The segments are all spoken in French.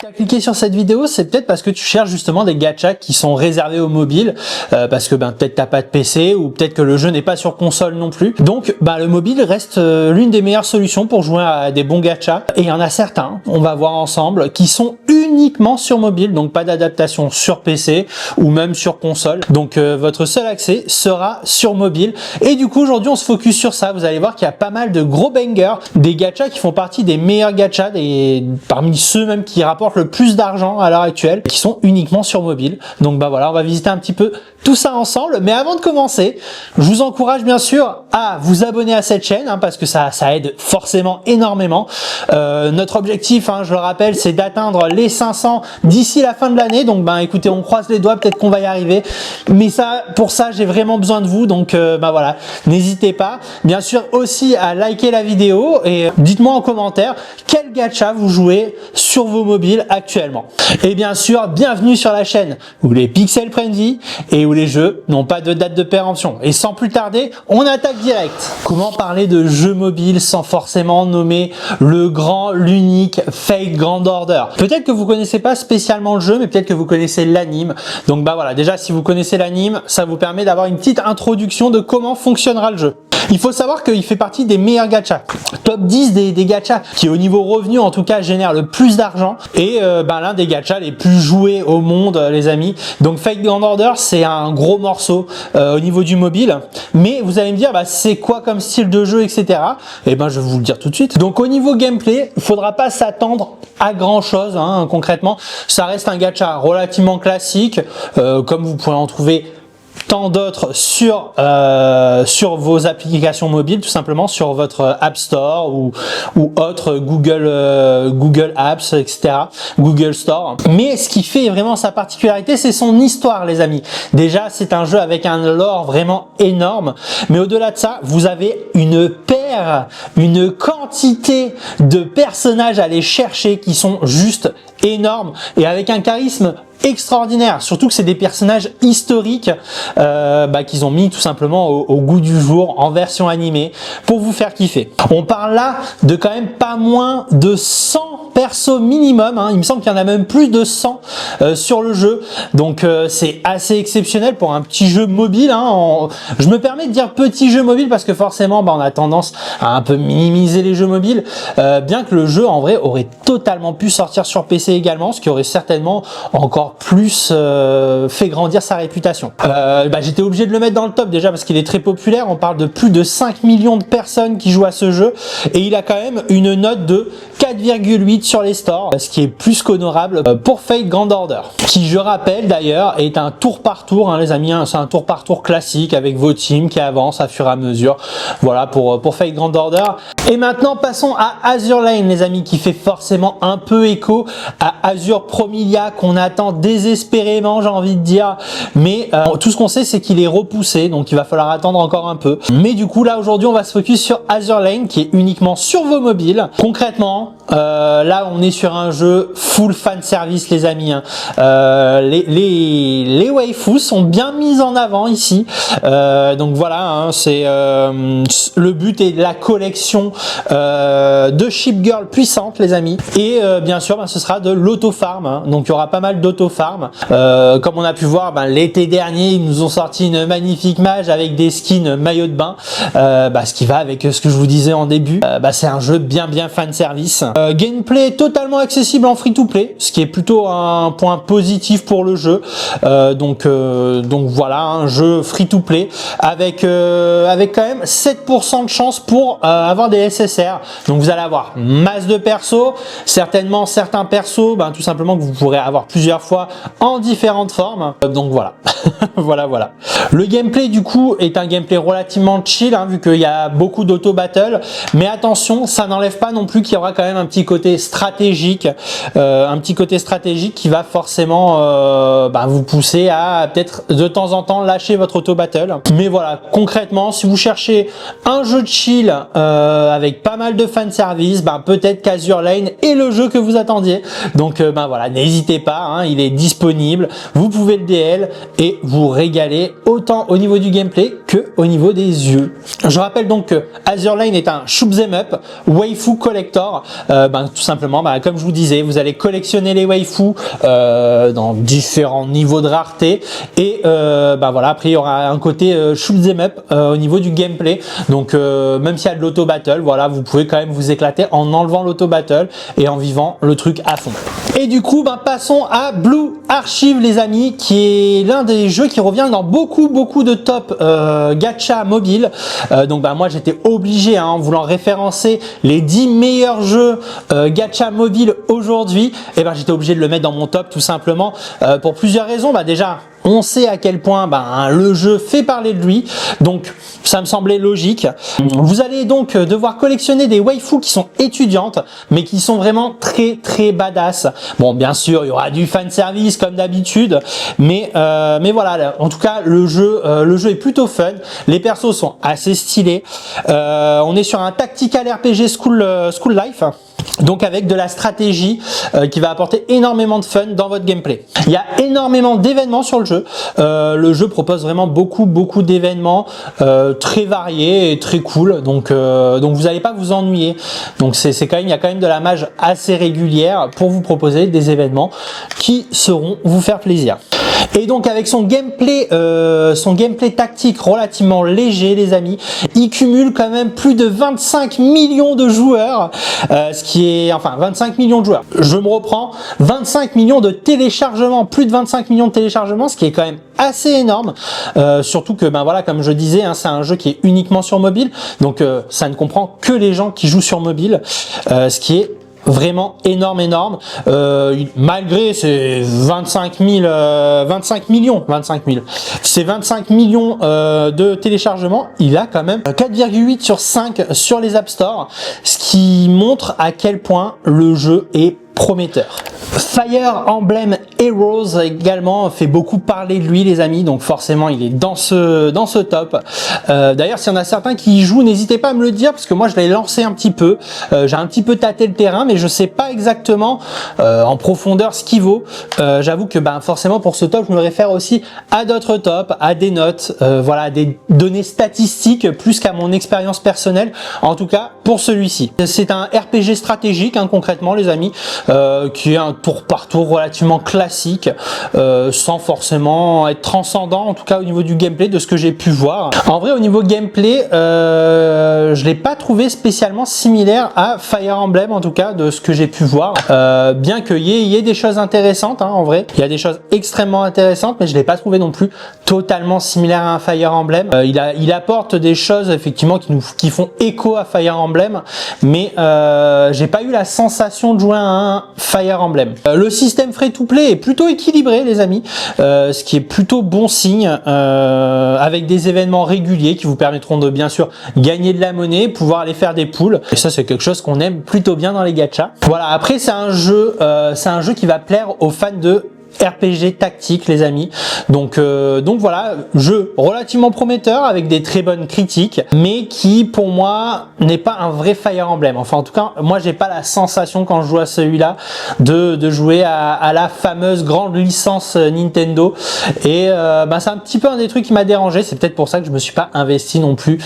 tu as cliqué sur cette vidéo, c'est peut-être parce que tu cherches justement des gachas qui sont réservés aux mobiles, parce que peut-être t'as pas de PC ou peut-être que le jeu n'est pas sur console non plus. Donc le mobile reste l'une des meilleures solutions pour jouer à des bons gachas. Et il y en a certains, on va voir ensemble, qui sont uniquement sur mobile, donc pas d'adaptation sur PC ou même sur console. Donc votre seul accès sera sur mobile. Et du coup aujourd'hui on se focus sur ça. Vous allez voir qu'il y a pas mal de gros bangers, des gachas qui font partie des meilleurs gachas, parmi ceux même qui rapportent le plus d'argent à l'heure actuelle, qui sont uniquement sur mobile. Donc voilà, on va visiter un petit peu tout ça ensemble. Mais avant de commencer, je vous encourage bien sûr à vous abonner à cette chaîne, parce que ça aide forcément énormément. Notre objectif, je le rappelle, c'est d'atteindre les 500 d'ici la fin de l'année. Donc écoutez, on croise les doigts, peut-être qu'on va y arriver. Mais pour ça, j'ai vraiment besoin de vous. Donc voilà, n'hésitez pas. Bien sûr aussi à liker la vidéo et dites-moi en commentaire quel gacha vous jouez sur vos mobiles actuellement. Et bien sûr, bienvenue sur la chaîne où les pixels prennent vie et où les jeux n'ont pas de date de péremption. Et sans plus tarder, on attaque direct. Comment parler de jeux mobiles sans forcément nommer le grand, l'unique Fate Grand Order? Peut-être que vous connaissez pas spécialement le jeu, mais peut-être que vous connaissez l'anime. Donc voilà, déjà si vous connaissez l'anime, ça vous permet d'avoir une petite introduction de comment fonctionnera le jeu. Il faut savoir qu'il fait partie des meilleurs gachas. Top 10 des gachas qui au niveau revenu en tout cas génèrent le plus d'argent et l'un des gachas les plus joués au monde les amis. Donc Fate Grand Order c'est un gros morceau au niveau du mobile. Mais vous allez me dire c'est quoi comme style de jeu etc. Et je vais vous le dire tout de suite. Donc au niveau gameplay, il faudra pas s'attendre à grand chose concrètement. Ça reste un gacha relativement classique comme vous pourrez en trouver tant d'autres sur vos applications mobiles, tout simplement sur votre App Store ou autre Google Apps, etc. Google Store. Mais ce qui fait vraiment sa particularité, c'est son histoire, les amis. Déjà, c'est un jeu avec un lore vraiment énorme. Mais au-delà de ça, vous avez une quantité de personnages à aller chercher qui sont juste énormes et avec un charisme extraordinaire, surtout que c'est des personnages historiques qu'ils ont mis tout simplement au goût du jour en version animée pour vous faire kiffer. On parle là de quand même pas moins de 100 persos minimum, il me semble qu'il y en a même plus de 100 sur le jeu, donc c'est assez exceptionnel pour un petit jeu mobile. Je me permets de dire petit jeu mobile parce que forcément on a tendance à un peu minimiser les jeux mobiles, bien que le jeu en vrai aurait totalement pu sortir sur PC également, ce qui aurait certainement encore plus fait grandir sa réputation. J'étais obligé de le mettre dans le top déjà parce qu'il est très populaire. On parle de plus de 5 millions de personnes qui jouent à ce jeu et il a quand même une note de 4,8 sur les stores, ce qui est plus qu'honorable pour Fate Grand Order, qui je rappelle d'ailleurs est un tour par tour les amis, c'est un tour par tour classique avec vos teams qui avancent à fur et à mesure. Voilà pour Fate Grand Order. Et maintenant passons à Azur Lane les amis, qui fait forcément un peu écho à Azur Promilia qu'on attend désespérément, j'ai envie de dire, mais tout ce qu'on sait c'est qu'il est repoussé, donc il va falloir attendre encore un peu. Mais du coup là aujourd'hui on va se focus sur Azur Lane qui est uniquement sur vos mobiles. Concrètement là on est sur un jeu full fan service les amis, les waifus sont bien mises en avant ici, donc voilà, c'est le but est de la collection de ship girl puissantes les amis, et bien sûr ce sera de l'auto-farm, donc il y aura pas mal d'auto-farm. Comme on a pu voir l'été dernier ils nous ont sorti une magnifique mage avec des skins maillot de bain, ce qui va avec ce que je vous disais en début. C'est un jeu bien fan service, gameplay totalement accessible en free to play, ce qui est plutôt un point positif pour le jeu. Donc voilà, un jeu free to play avec quand même 7% de chance pour avoir des SSR. Donc vous allez avoir masse de persos, certainement certains persos tout simplement que vous pourrez avoir plusieurs fois en différentes formes. Donc voilà. voilà. Le gameplay du coup est un gameplay relativement chill, vu qu'il y a beaucoup d'auto battle, mais attention, ça n'enlève pas non plus qu'il y aura quand même un petit côté stratégique, qui va forcément vous pousser à peut-être de temps en temps lâcher votre auto battle. Mais voilà, concrètement si vous cherchez un jeu de chill avec pas mal de fan service, peut-être qu'Azur Lane est le jeu que vous attendiez. Donc voilà, n'hésitez pas, il est disponible, vous pouvez le DL et vous régaler autant au niveau du gameplay que au niveau des yeux. Je rappelle donc que Azur Lane est un shoot 'em up waifu collector, tout simplement, comme je vous disais, vous allez collectionner les waifus dans différents niveaux de rareté et voilà, après il y aura un côté shoot them up au niveau du gameplay. Donc même s'il y a de l'auto battle, voilà, vous pouvez quand même vous éclater en enlevant l'auto battle et en vivant le truc à fond. Et du coup, passons à Blue Archive, les amis, qui est l'un des jeux qui revient dans beaucoup de top gacha mobile. Donc moi j'étais obligé, en voulant référencer les 10 meilleurs jeux gacha mobile aujourd'hui, et j'étais obligé de le mettre dans mon top, tout simplement pour plusieurs raisons. Déjà, on sait à quel point le jeu fait parler de lui, donc ça me semblait logique. Vous allez donc devoir collectionner des waifus qui sont étudiantes, mais qui sont vraiment très badass. Bon, bien sûr, il y aura du fan service comme d'habitude, mais voilà. En tout cas, le jeu est plutôt fun. Les persos sont assez stylés. On est sur un tactical RPG School Life. Donc avec de la stratégie qui va apporter énormément de fun dans votre gameplay. Il y a énormément d'événements sur le jeu. Le jeu propose vraiment beaucoup d'événements très variés et très cool. Donc vous n'allez pas vous ennuyer. Donc il y a quand même de la mage assez régulière pour vous proposer des événements qui sauront vous faire plaisir. Et donc avec son gameplay tactique relativement léger, les amis, il cumule quand même plus de 25 millions de joueurs, ce qui est, 25 millions de joueurs. Je me reprends, 25 millions de téléchargements, plus de 25 millions de téléchargements, ce qui est quand même assez énorme. Surtout que voilà, comme je disais, c'est un jeu qui est uniquement sur mobile, donc ça ne comprend que les gens qui jouent sur mobile, ce qui est vraiment énorme, malgré ces 25 000, ces 25 millions de téléchargements, il a quand même 4,8 sur 5 sur les App Store, ce qui montre à quel point le jeu est prometteur. Fire Emblem Heroes également fait beaucoup parler de lui, les amis, donc forcément il est dans ce top. D'ailleurs, s'il y en a certains qui y jouent, n'hésitez pas à me le dire, parce que moi je l'ai lancé un petit peu, j'ai un petit peu tâté le terrain, mais je sais pas exactement en profondeur ce qu'il vaut. J'avoue que forcément pour ce top, je me réfère aussi à d'autres tops, à des notes, voilà, à des données statistiques plus qu'à mon expérience personnelle. En tout cas pour celui-ci, c'est un RPG stratégique, concrètement, les amis, qui est un tour par tour relativement classique, sans forcément être transcendant, en tout cas au niveau du gameplay, de ce que j'ai pu voir. En vrai, au niveau gameplay, je l'ai pas trouvé spécialement similaire à Fire Emblem, en tout cas de ce que j'ai pu voir, bien qu'il y ait des choses intéressantes, en vrai, il y a des choses extrêmement intéressantes, mais je l'ai pas trouvé non plus totalement similaire à un Fire Emblem. Il apporte des choses effectivement qui font écho à Fire Emblem, mais j'ai pas eu la sensation de jouer à un Fire Emblem. Le système free-to-play est plutôt équilibré, les amis, ce qui est plutôt bon signe, avec des événements réguliers qui vous permettront de bien sûr gagner de la monnaie, pouvoir aller faire des poules, et ça c'est quelque chose qu'on aime plutôt bien dans les gachas. Voilà, après c'est un jeu qui va plaire aux fans de RPG tactique, les amis. Donc voilà, jeu relativement prometteur avec des très bonnes critiques, mais qui pour moi n'est pas un vrai Fire Emblem. Enfin, en tout cas, moi j'ai pas la sensation quand je joue à celui-là de jouer à la fameuse grande licence Nintendo. Et c'est un petit peu un des trucs qui m'a dérangé. C'est peut-être pour ça que je me suis pas investi non plus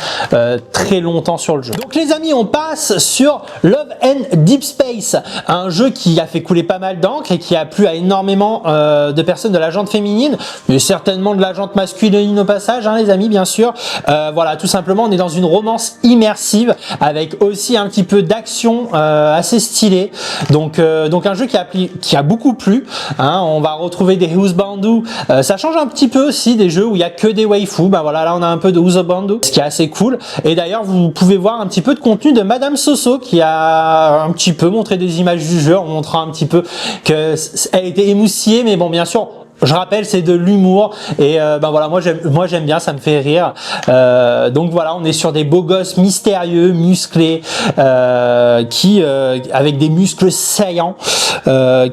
très longtemps sur le jeu. Donc les amis, on passe sur Love and Deep Space, un jeu qui a fait couler pas mal d'encre et qui a plu à énormément de personnes de la jante féminine, mais certainement de la jante masculine au passage, les amis, bien sûr. Voilà, tout simplement, on est dans une romance immersive avec aussi un petit peu d'action assez stylée. Donc un jeu qui a beaucoup plu. On va retrouver des Husbandu. Ça change un petit peu aussi des jeux où il y a que des waifus. Voilà, là on a un peu de Husbandu, ce qui est assez cool. Et d'ailleurs, vous pouvez voir un petit peu de contenu de Madame Soso qui a un petit peu montré des images du jeu en montrant un petit peu que elle était émoussillée, mais bon, bien sûr, je rappelle, c'est de l'humour et voilà, moi j'aime bien, ça me fait rire. Donc voilà, on est sur des beaux gosses mystérieux, musclés, avec des muscles saillants,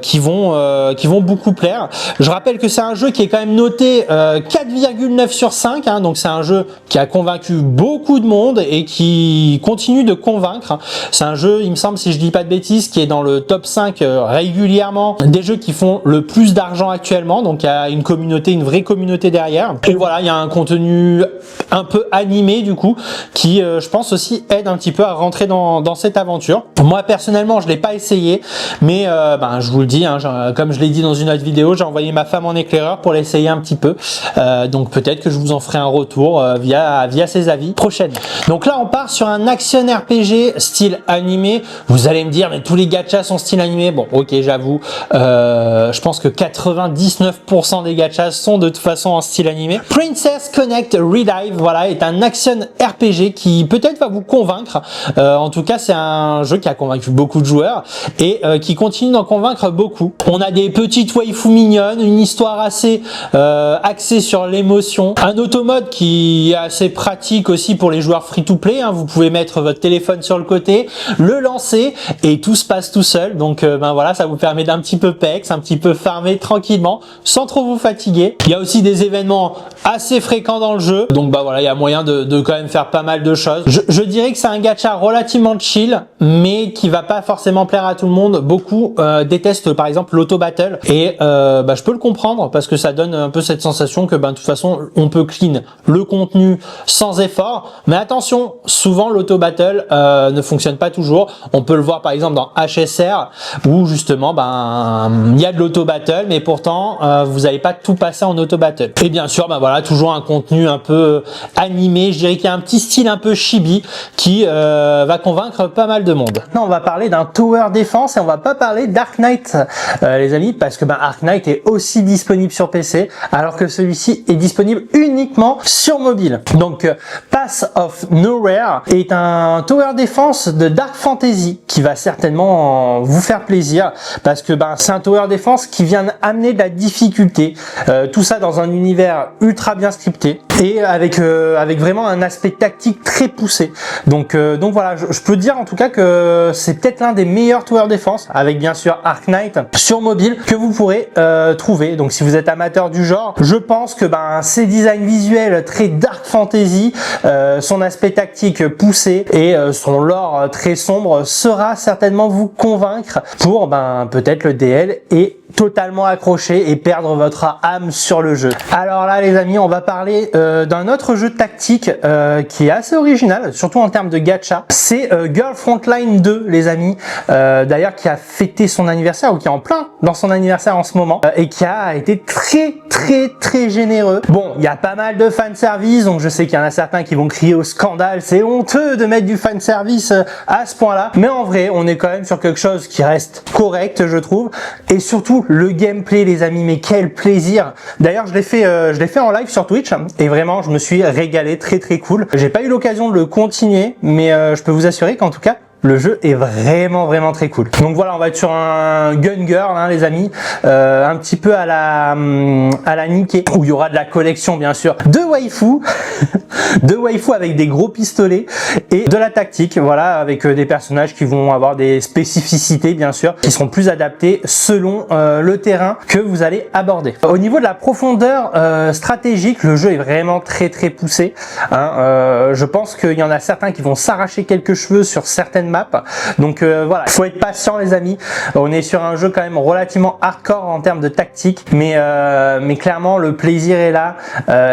qui vont beaucoup plaire. Je rappelle que c'est un jeu qui est quand même noté 4,9 sur 5, donc c'est un jeu qui a convaincu beaucoup de monde et qui continue de convaincre. C'est un jeu, il me semble, si je dis pas de bêtises, qui est dans le top 5 régulièrement des jeux qui font le plus d'argent actuellement. Donc donc il y a une communauté, une vraie communauté derrière. Et voilà, il y a un contenu un peu animé du coup, qui je pense aussi aide un petit peu à rentrer dans cette aventure. Moi personnellement, je l'ai pas essayé, mais je vous le dis, hein, comme je l'ai dit dans une autre vidéo, j'ai envoyé ma femme en éclaireur pour l'essayer un petit peu. Donc peut-être que je vous en ferai un retour via ses avis prochainement. Donc là, on part sur un action RPG style animé. Vous allez me dire, mais tous les gachas sont style animé. Bon, ok, j'avoue. Je pense que 99% des gachas sont de toute façon en style animé. Princess Connect Relive, voilà, est un action RPG qui peut-être va vous convaincre. En tout cas, c'est un jeu qui a convaincu beaucoup de joueurs et qui continue d'en convaincre beaucoup. On a des petites waifus mignonnes, une histoire assez axée sur l'émotion, un automode qui est assez pratique aussi pour les joueurs free-to-play. Hein. Vous pouvez mettre votre téléphone sur le côté, le lancer et tout se passe tout seul. Donc voilà, ça vous permet d'un petit peu pex, un petit peu farmer tranquillement sans trop vous fatiguer. Il y a aussi des événements assez fréquents dans le jeu. Donc voilà, il y a moyen de quand même faire pas mal de choses. Je dirais que c'est un gacha relativement chill, mais qui va pas forcément plaire à tout le monde. Beaucoup détestent par exemple l'auto-battle et je peux le comprendre parce que ça donne un peu cette sensation que de toute façon on peut clean le contenu sans effort. Mais attention, souvent l'auto-battle ne fonctionne pas toujours. On peut le voir par exemple dans HSR où justement il y a de l'auto-battle, mais pourtant vous n'allez pas tout passer en auto-battle. Et bien sûr, voilà, toujours un contenu un peu animé. Je dirais qu'il y a un petit style un peu chibi qui va convaincre pas mal de monde. Maintenant, on va parler d'un tower défense et on va pas parler d'Ark Knight, les amis, parce que Ark Knight est aussi disponible sur PC, alors que celui-ci est disponible uniquement sur mobile. Donc, Path of Nowhere est un tower défense de Dark Fantasy qui va certainement vous faire plaisir, parce que c'est un tower défense qui vient amener de la difficulté, tout ça dans un univers ultra bien scripté et avec vraiment un aspect tactique très poussé. Donc voilà, je peux dire en tout cas que c'est peut-être l'un des meilleurs tower défense, avec bien sûr Ark Knight sur mobile, que vous pourrez trouver. Donc si vous êtes amateur du genre, je pense que ses designs visuels très dark fantasy, son aspect tactique poussé et son lore très sombre sera certainement vous convaincre pour peut-être le DL et totalement accrocher et perdre votre âme sur le jeu. Alors là les amis, on va parler d'un autre jeu tactique qui est assez original, surtout en termes de gacha. C'est Girl Frontline 2 les amis, d'ailleurs qui a fêté son anniversaire, ou qui est en plein dans son anniversaire en ce moment, et qui a été très généreux. Bon, il y a pas mal de fanservice, donc je sais qu'il y en a certains qui vont crier au scandale, c'est honteux de mettre du fanservice à ce point là, mais en vrai on est quand même sur quelque chose qui reste correct je trouve, et surtout le gameplay les amis, mais quel plaisir. D'ailleurs je l'ai fait en live sur Twitch et vraiment je me suis régalé, très cool. J'ai pas eu l'occasion de le continuer, mais je peux vous assurer qu'en tout cas le jeu est vraiment très cool. Donc voilà, on va être sur un gun girl les amis, un petit peu à la Nikkei, où il y aura de la collection bien sûr de waifus de waifus avec des gros pistolets et de la tactique, voilà, avec des personnages qui vont avoir des spécificités bien sûr, qui seront plus adaptés selon le terrain que vous allez aborder. Au niveau de la profondeur stratégique, le jeu est vraiment très poussé, je pense qu'il y en a certains qui vont s'arracher quelques cheveux sur certaines maps, donc voilà, il faut être patient les amis. On est sur un jeu quand même relativement hardcore en termes de tactique, mais clairement le plaisir est là,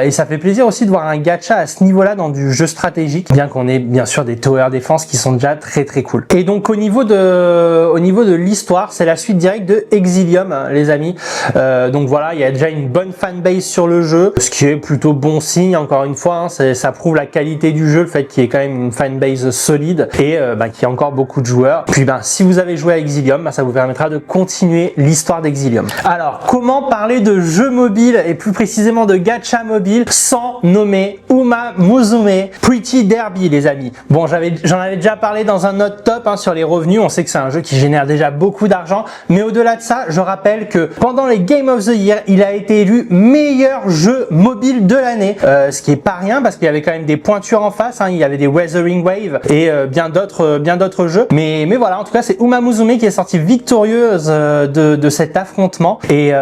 et ça fait plaisir aussi de voir un gacha à ce niveau là dans du jeu stratégique, bien qu'on ait bien sûr des tower défense qui sont déjà très cool. Et donc au niveau de l'histoire, c'est la suite directe de Exilium les amis, donc voilà, il y a déjà une bonne fanbase sur le jeu, ce qui est plutôt bon signe, encore une fois, ça prouve la qualité du jeu, le fait qu'il y ait quand même une fanbase solide et qu'il y a encore beaucoup de joueurs. Puis si vous avez joué à Exilium, ça vous permettra de continuer l'histoire d'Exilium. Alors comment parler de jeux mobiles et plus précisément de gacha mobile sans nommer Uma Musume Pretty Derby les amis. Bon, j'en avais déjà parlé dans un autre top sur les revenus, on sait que c'est un jeu qui génère déjà beaucoup d'argent, mais au-delà de ça, je rappelle que pendant les Game of the Year, il a été élu meilleur jeu mobile de l'année, ce qui est pas rien parce qu'il y avait quand même des pointures en face, il y avait des Weathering Wave et bien d'autres jeux, mais voilà, en tout cas c'est Uma Musume qui est sortie victorieuse de cet affrontement. Et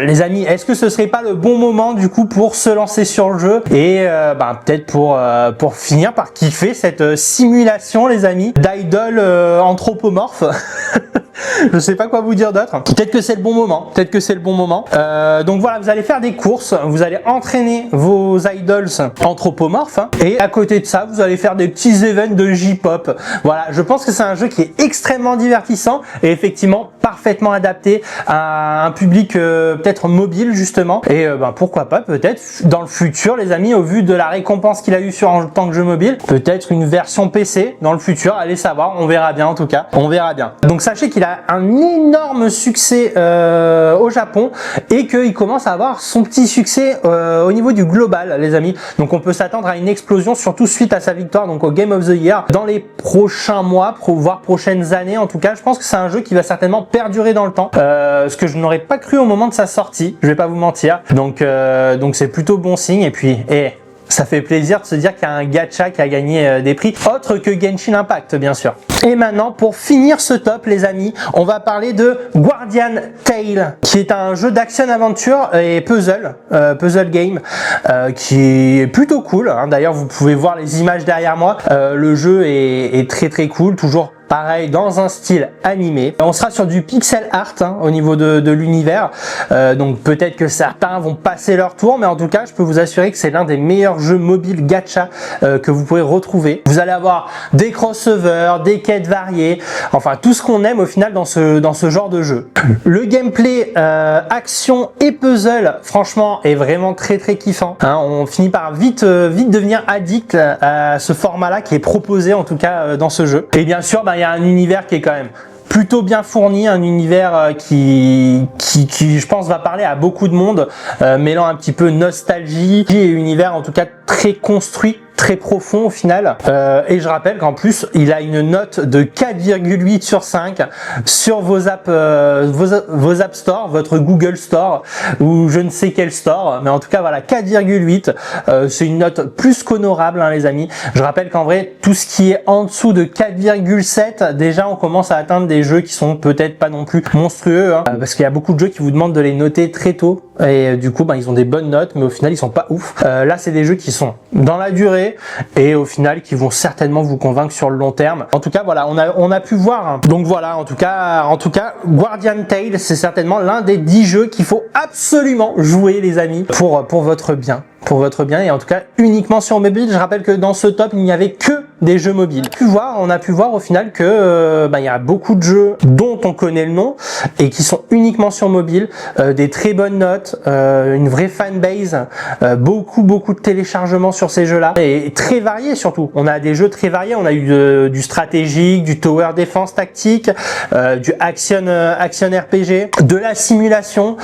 les amis, est-ce que ce serait pas le bon moment du coup pour se lancer sur le jeu et peut-être pour finir par kiffer cette simulation les amis d'idole anthropomorphe Je sais pas quoi vous dire d'autre. Peut-être que c'est le bon moment. Peut-être que c'est le bon moment. Donc voilà, vous allez faire des courses, vous allez entraîner vos idols anthropomorphes, hein, et à côté de ça, vous allez faire des petits events de J-pop. Voilà, je pense que c'est un jeu qui est extrêmement divertissant et effectivement parfaitement adapté à un public peut-être mobile justement. Et pourquoi pas, peut-être dans le futur, les amis, au vu de la récompense qu'il a eu sur en tant que jeu mobile, peut-être une version PC dans le futur. Allez savoir, on verra bien en tout cas. On verra bien. Donc sachez qu'il a un énorme succès au Japon et qu'il commence à avoir son petit succès au niveau du global, les amis. Donc on peut s'attendre à une explosion, surtout suite à sa victoire donc au Game of the Year dans les prochains mois, voire prochaines années. En tout cas, je pense que c'est un jeu qui va certainement perdurer dans le temps, ce que je n'aurais pas cru au moment de sa sortie. Je vais pas vous mentir. Donc c'est plutôt bon signe. Et puis, ça fait plaisir de se dire qu'il y a un gacha qui a gagné des prix, autre que Genshin Impact, bien sûr. Et maintenant, pour finir ce top, les amis, on va parler de Guardian Tale, qui est un jeu d'action-aventure et puzzle game, qui est plutôt cool, hein. D'ailleurs, vous pouvez voir les images derrière moi. Le jeu est très cool, toujours pareil dans un style animé. On sera sur du pixel art, hein, au niveau de l'univers, donc peut-être que certains vont passer leur tour, mais en tout cas je peux vous assurer que c'est l'un des meilleurs jeux mobiles gacha que vous pouvez retrouver. Vous allez avoir des crossovers, des quêtes variées, enfin tout ce qu'on aime au final dans ce genre de jeu. Le gameplay action et puzzle, franchement, est vraiment très kiffant, hein. On finit par vite devenir addict à ce format là qui est proposé en tout cas dans ce jeu. Et bien sûr, il y a un univers qui est quand même plutôt bien fourni, un univers qui je pense va parler à beaucoup de monde, mêlant un petit peu nostalgie et univers en tout cas très construit, très profond au final, et je rappelle qu'en plus il a une note de 4,8 sur 5 sur vos app store, votre Google Store ou je ne sais quel store, mais en tout cas voilà, 4,8, c'est une note plus qu'honorable, hein, les amis. Je rappelle qu'en vrai tout ce qui est en dessous de 4,7, déjà on commence à atteindre des jeux qui sont peut-être pas non plus monstrueux, hein, parce qu'il y a beaucoup de jeux qui vous demandent de les noter très tôt et du coup ils ont des bonnes notes mais au final ils sont pas ouf. Là c'est des jeux qui sont dans la durée et au final qui vont certainement vous convaincre sur le long terme. En tout cas voilà, on a pu voir, hein. Donc voilà, en tout cas Guardian Tale, c'est certainement l'un des 10 jeux qu'il faut absolument jouer, les amis, pour votre bien. Pour votre bien, et en tout cas uniquement sur mobile. Je rappelle que dans ce top il n'y avait que des jeux mobiles. On a pu voir au final que il y a beaucoup de jeux dont on connaît le nom et qui sont uniquement sur mobile, des très bonnes notes, une vraie fanbase, beaucoup de téléchargements sur ces jeux là et très variés surtout. On a des jeux très variés, on a eu du stratégique, du tower defense tactique, du action RPG, de la simulation,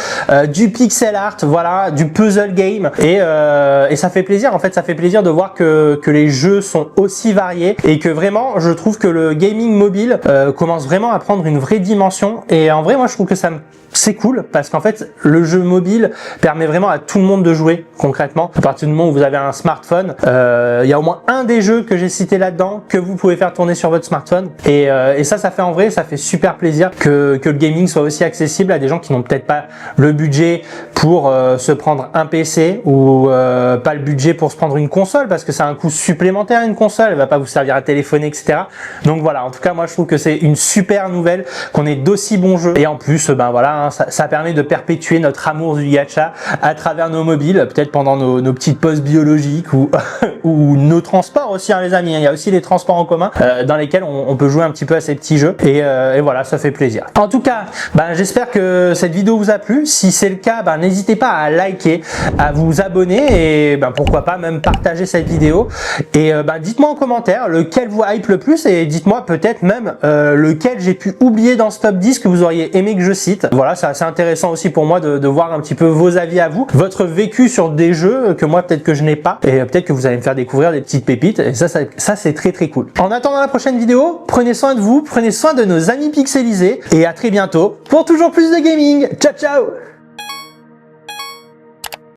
du pixel art, voilà, du puzzle game et ça fait plaisir, en fait ça fait plaisir de voir que les jeux sont aussi variés et que vraiment je trouve que le gaming mobile commence vraiment à prendre une vraie dimension. Et en vrai moi je trouve que c'est cool parce qu'en fait le jeu mobile permet vraiment à tout le monde de jouer concrètement. À partir du moment où vous avez un smartphone, il y a au moins un des jeux que j'ai cité là-dedans que vous pouvez faire tourner sur votre smartphone et ça fait en vrai, ça fait super plaisir que le gaming soit aussi accessible à des gens qui n'ont peut-être pas le budget pour se prendre un PC ou pas le budget pour se prendre une console, parce que c'est un coût supplémentaire, une console, elle va pas vous servir à téléphoner, etc. Donc voilà, en tout cas moi je trouve que c'est une super nouvelle qu'on ait d'aussi bons jeux et en plus voilà, hein, ça permet de perpétuer notre amour du gacha à travers nos mobiles, peut-être pendant nos petites pauses biologiques ou nos transports aussi, hein, les amis. Il y a aussi les transports en commun dans lesquels on peut jouer un petit peu à ces petits jeux et voilà, ça fait plaisir. En tout cas, j'espère que cette vidéo vous a plu. Si c'est le cas, n'hésitez pas à liker, à vous abonner et pourquoi pas même partager cette vidéo. Et dites-moi en commentaire lequel vous hype le plus et dites-moi peut-être même lequel j'ai pu oublier dans ce top 10 que vous auriez aimé que je cite. Voilà, c'est assez intéressant aussi pour moi de voir un petit peu vos avis à vous, votre vécu sur des jeux que moi peut-être que je n'ai pas et peut-être que vous allez me faire découvrir des petites pépites et ça c'est très cool. En attendant la prochaine vidéo, prenez soin de vous, prenez soin de nos amis pixelisés et à très bientôt pour toujours plus de gaming. Ciao ciao.